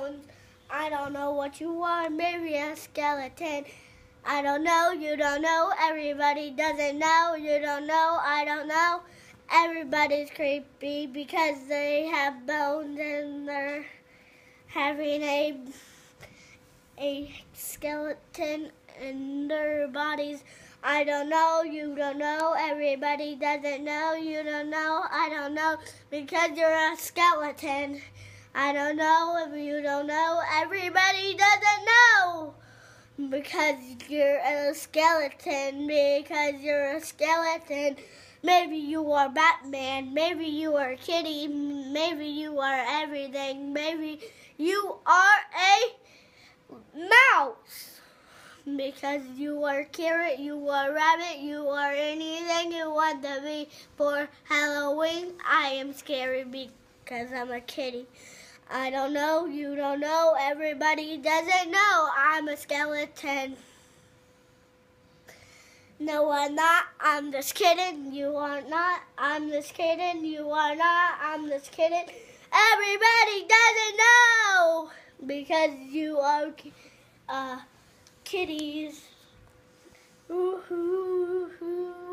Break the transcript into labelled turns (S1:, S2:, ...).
S1: bones. I don't know what you are, maybe a skeleton. I don't know, you don't know, everybody doesn't know, you don't know, I don't know. Everybody's creepy because they have bones and they're having a skeleton in their bodies. I don't know, you don't know, everybody doesn't know, you don't know, I don't know, because you're a skeleton. I don't know if you don't know, everybody doesn't know. Because you're a skeleton, because you're a skeleton. Maybe you are Batman, maybe you are Kitty, maybe you are everything, maybe you are a mouse. Because you are carrot, you are rabbit, you are anything you want to be for Halloween. I am scary because I'm a kitty. I don't know, you don't know, everybody doesn't know, I'm a skeleton. No, I'm not, I'm just kidding, you are not, I'm just kidding, you are not, I'm just kidding. Everybody doesn't know, because you are kitties. Ooh, ooh, ooh.